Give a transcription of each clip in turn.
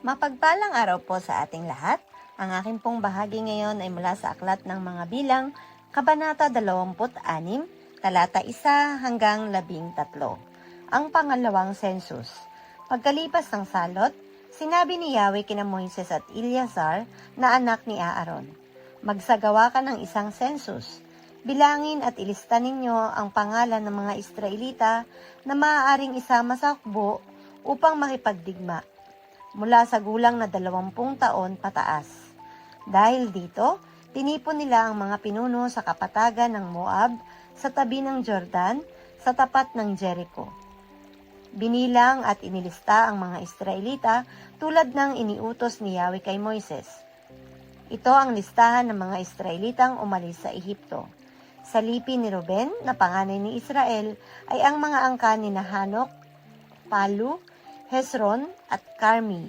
Mapagpalang araw po sa ating lahat. Ang aking pong bahagi ngayon ay mula sa Aklat ng Mga Bilang, Kabanata 26, talata 1 hanggang 13. Ang pangalawang sensus. Pagkalipas ng salot, sinabi ni Yahweh kina Moises at Eleazar na anak ni Aaron, "Magsagawa ka ng isang sensus. Bilangin at ilista ninyo ang pangalan ng mga Israelita na maaaring isama sa hukbo upang makipagdigma, mula sa gulang na 20 taon pataas. Dahil dito, tinipon nila ang mga pinuno sa kapatagan ng Moab, sa tabi ng Jordan, sa tapat ng Jericho. Binilang at inilista ang mga Israelita tulad ng iniutos ni Yahweh kay Moises. Ito ang listahan ng mga Israelitang umalis sa Ehipto. Sa lipi ni Ruben, na panganay ni Israel, ay ang mga angka ni Hanok, Palu, Hezron at Carmi.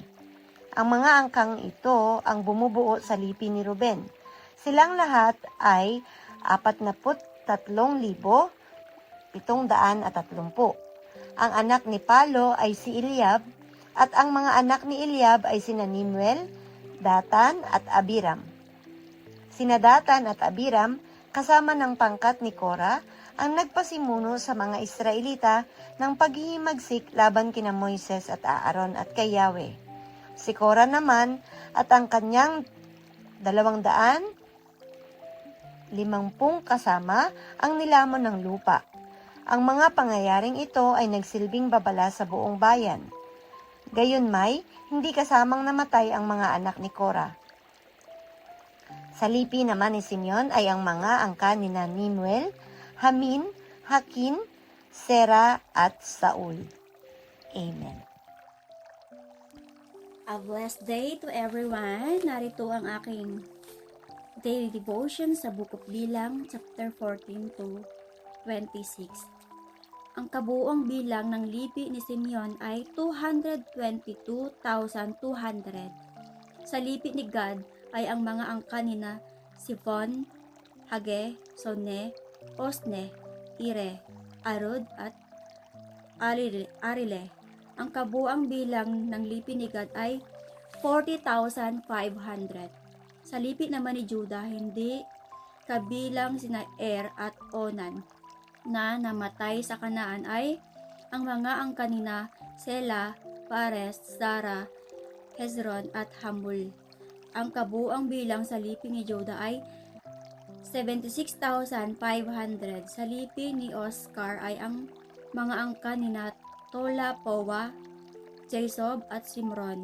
Ang mga angkang ito ang bumubuo sa lipi ni Ruben. Silang lahat ay 43,730. Ang anak ni Palo ay si Eliab, at ang mga anak ni Eliab ay sina Nemuel, Datan at Abiram. Sina Datan at Abiram, kasama ng pangkat ni Korah, ang nagpasimuno sa mga Israelita ng paghihimagsik laban kina Moises at Aaron at kay Yahweh. Si Korah naman at ang kanyang 250 kasama ang nilamon ng lupa. Ang mga pangyayaring ito ay nagsilbing babala sa buong bayan. Gayunmay, hindi kasamang namatay ang mga anak ni Korah. Sa lipi naman ni Simeon ay ang mga angka ni Nemuel, Hamin, Hakin, Sera at Saul. Amen. A blessed day to everyone. Narito ang aking daily devotion sa Book of Bilang, chapter 14 to 26. Ang kabuuang bilang ng lipi ni Simeon ay 222,200. Sa lipi ni Gad ay ang mga angka nina Sifon, Hage, Sone, Osne, Ire, Arod at Arile. Ang kabuang bilang ng lipi ni Gad ay 40,500. Sa lipi naman ni Judah, hindi kabilang sina at Onan na namatay sa Kanaan ay ang mga angka nina Sela, Pares, Zara, Hezron at Hamul. Ang kabuang bilang sa lipi ni Judah ay 76,500. Sa lipi ni Oscar ay ang mga angka nina Tola, Powa, Jasob at Simron.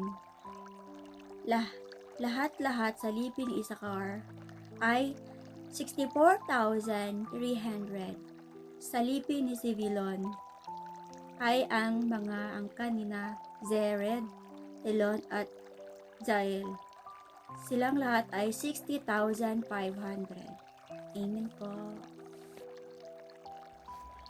Lahat-lahat sa lipi ni Isakar ay 64,300. Sa lipi ni Sivilon ay ang mga angka nina Zered, Elon at Jael. Silang lahat ay 60,500. Amen po.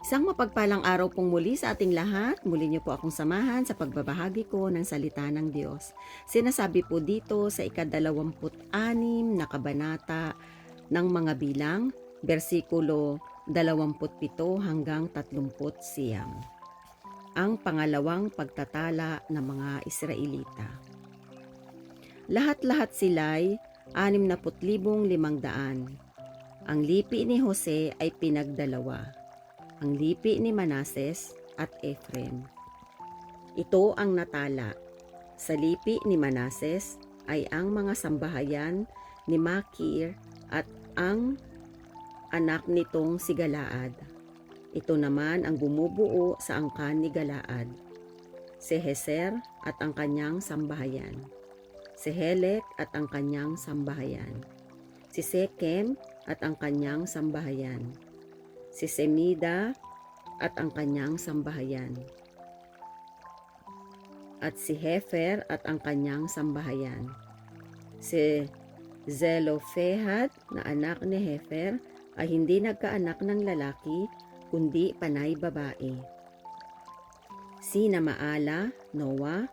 Isang mapagpalang araw pong muli sa ating lahat. Muli niyo po akong samahan sa pagbabahagi ko ng salita ng Diyos. Sinasabi po dito sa ika-26 na kabanata ng mga bilang, versikulo 27 hanggang 30. Ang pangalawang pagtatala ng mga Israelita. Lahat-lahat sila'y 60,500. Ang lipi ni Jose ay pinagdalawa. Ang lipi ni Manases at Ephraim. Ito ang natala. Sa lipi ni Manases ay ang mga sambahayan ni Makir at ang anak nitong si Galaad. Ito naman ang bumubuo sa angkan ni Galaad. Si Heser at ang kanyang sambahayan. Si Helek at ang kanyang sambahayan. Si Sekem at ang kanyang sambahayan. Si Semida at ang kanyang sambahayan. At si Hefer at ang kanyang sambahayan. Si Zelofehad na anak ni Hefer ay hindi nagkaanak ng lalaki, kundi panay babae. Sina Maala, Noah,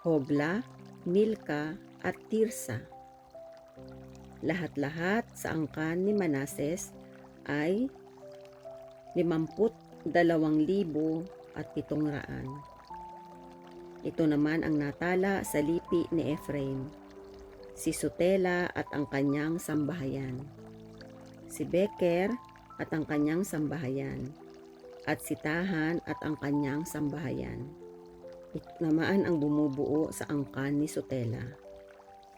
Hogla, Milka at Tirsa. Lahat-lahat sa angkan ni Manases ay 52,700. Ito naman ang natala sa lipi ni Ephraim, si Sutela at ang kanyang sambahayan, si Beker at ang kanyang sambahayan, at si Tahan at ang kanyang sambahayan. Ito naman ang bumubuo sa angkan ni Sutela,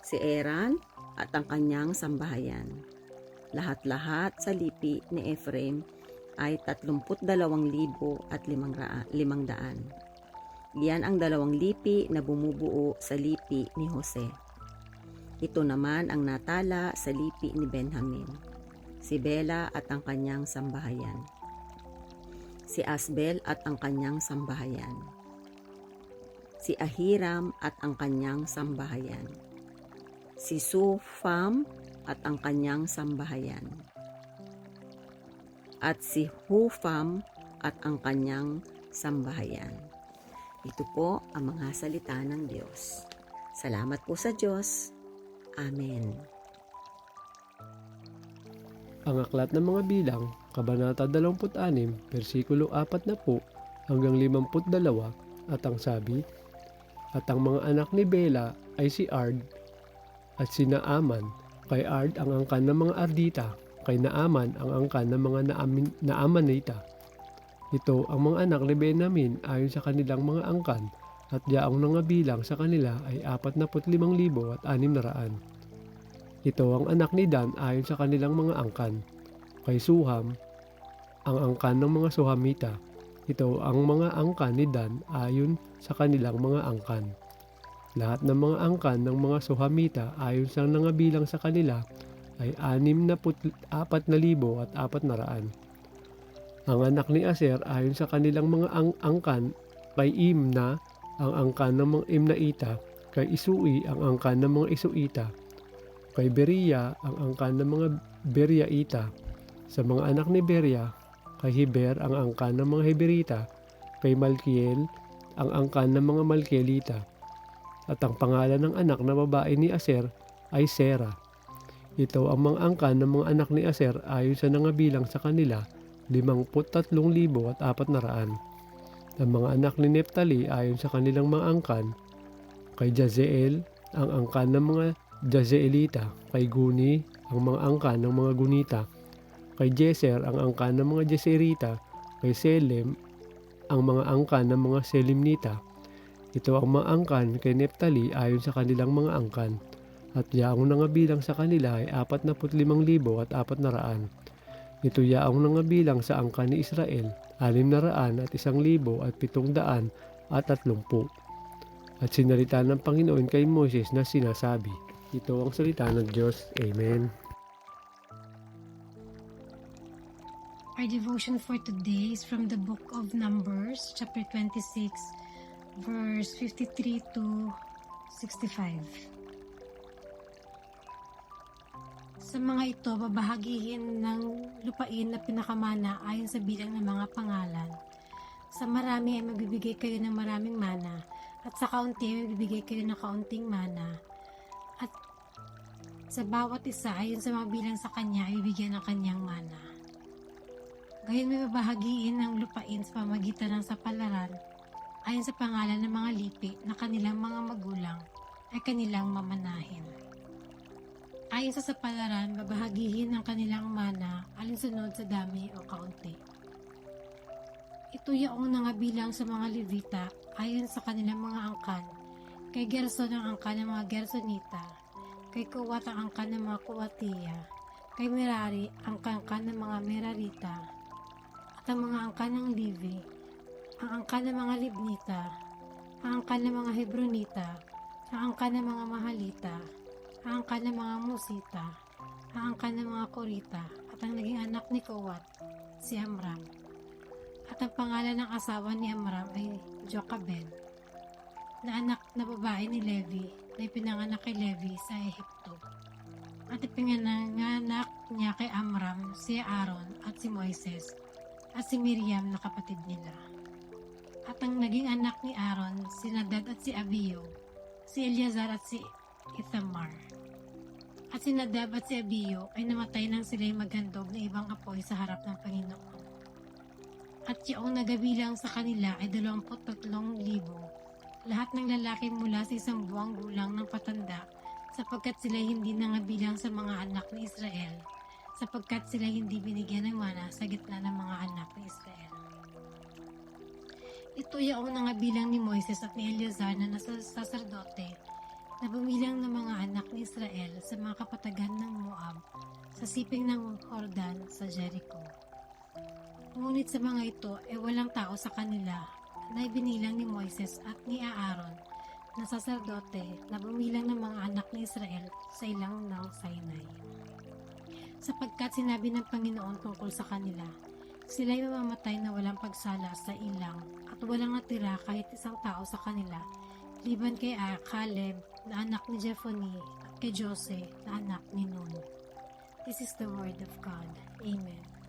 si Eran at ang kanyang sambahayan. Lahat-lahat sa lipi ni Ephraim ay 32,500. Iyan ang 2 lipi na bumubuo sa lipi ni Jose. Ito naman ang natala sa lipi ni Benjamin, si Bela at ang kanyang sambahayan, si Asbel at ang kanyang sambahayan, si Ahiram at ang kanyang sambahayan, si Sufam at ang kanyang sambahayan, at si Hufam at ang kanyang sambahayan. Ito po ang mga salita ng Diyos. Salamat po sa Diyos. Amen. Ang aklat ng mga bilang, Kabanata 26, versikulo 40 hanggang 52, at ang sabi, at ang mga anak ni Bela ay si Ard at si Naaman. Kay Ard ang angkan ng mga Ardita, kay Naaman ang angkan ng mga Naamanita. Ito ang mga anak ni Benjamin ayon sa kanilang mga angkan, at yaong nangabilang sa kanila ay 45,600. Ito ang anak ni Dan ayon sa kanilang mga angkan. Kay Suham, ang angkan ng mga Suhamita. Ito ang mga angkan ni Dan ayon sa kanilang mga angkan. Lahat ng mga angkan ng mga Suhamita ayon sa nangabilang sa kanila ay 64,400. Ang anak ni Aser ayon sa kanilang mga angkan, kay Imna ang angkan ng mga Imnaita, kay Isui ang angkan ng mga Isuita, kay Beria ang angkan ng mga Beriaita. Sa mga anak ni Beria, kay Heber ang angkan ng mga Heberita, kay Malkiel ang angkan ng mga Malkielita. At ang pangalan ng anak na babae ni Aser ay Sera. Ito ang mga angkan ng mga anak ni Aser ayon sa nangabilang sa kanila, 53,400. Ang mga anak ni Neptali ayon sa kanilang mga angkan, kay Jazeel ang angkan ng mga Jazeelita, kay Guni ang mga angkan ng mga Gunita, kay Jeser ang angkan ng mga Jeserita, kay Selem ang mga angkan ng mga Selimnita. Ito ang mga angkan kay Neptali ayon sa kanilang mga angkan, at yaong nangabilang sa kanila ay 45,400. Ito yaong nangabilang sa angkan ni Israel, 601,730. At sinalita ng Panginoon kay Moses na sinasabi, ito ang salita ng Diyos. Amen. Our devotion for today is from the book of Numbers, chapter 26, verse 53 to 65. Sa mga ito, babahagihin ng lupain na pinakamana ayon sa bilang ng mga pangalan. Sa marami ay magbibigay kayo ng maraming mana, at sa kaunti ay magbibigay kayo ng kaunting mana. At sa bawat isa ayon sa mga bilang sa kanya ay bibigyan ng kanyang mana. Gayon may babahagiin ng lupain sa pamagitan ng sapalaran ayon sa pangalan ng mga lipi na kanilang mga magulang ay kanilang mamanahin. Ayon sa sapalaran, babahagihin ng kanilang mana alinsunod sa dami o kaunti. Ito yaong nangabilang sa mga Levita ayon sa kanilang mga angkan. Kay Gerson ang angkan ng mga Gersonita, kay Kuwat ang angkan ng mga Kuwatiya, kay Merari ang angkan ng mga Merarita, at ang mga angkan ng Levi, ang angkan ng mga Libnita, ang angkan ng mga Hebronita, ang angkan ng mga Mahalita, ang angkan ng mga Musita, ang angkan ng mga Korita, at ang naging anak ni Kuwat, si Amram. At ang pangalan ng asawa ni Amram ay Jochebed, na anak na babae ni Levi, na ipinanganak kay Levi sa Ehipto. At ipinanganak niya kay Amram si Aaron at si Moises, at si Miriam na kapatid nila. At ang naging anak ni Aaron, si Nadab at si Abiyo, si Eleazar at si Ithamar. At si Nadab at si Abiyo ay namatay nang sila'y maghandog na ibang apoy sa harap ng Panginoon. At yung nagabilang sa kanila ay 23,000 lahat ng lalaki mula sa 1 buwang gulang ng patanda, sapagkat sila hindi nangabilang sa mga anak ni Israel, sapagkat sila hindi binigyan ng mana sa gitna ng mga anak ni Israel. Ito yaong nangabilang ni Moises at ni Eleazar na nasa saserdote, na bumilang ng mga anak ni Israel sa mga kapatagan ng Moab, sa siping ng Jordan sa Jericho. Ngunit sa mga ito ay walang tao sa kanila na ibinilang ni Moises at ni Aaron na saserdote na bumilang ng mga anak ni Israel sa ilang ng Sinai. Sapagkat sinabi ng Panginoon tungkol sa kanila, sila'y mamamatay na walang pagsala sa ilang at walang natira kahit isang tao sa kanila, liban kay Caleb na anak ni Jephunneh at kay Jose na anak ni Nun. This is the word of God. Amen.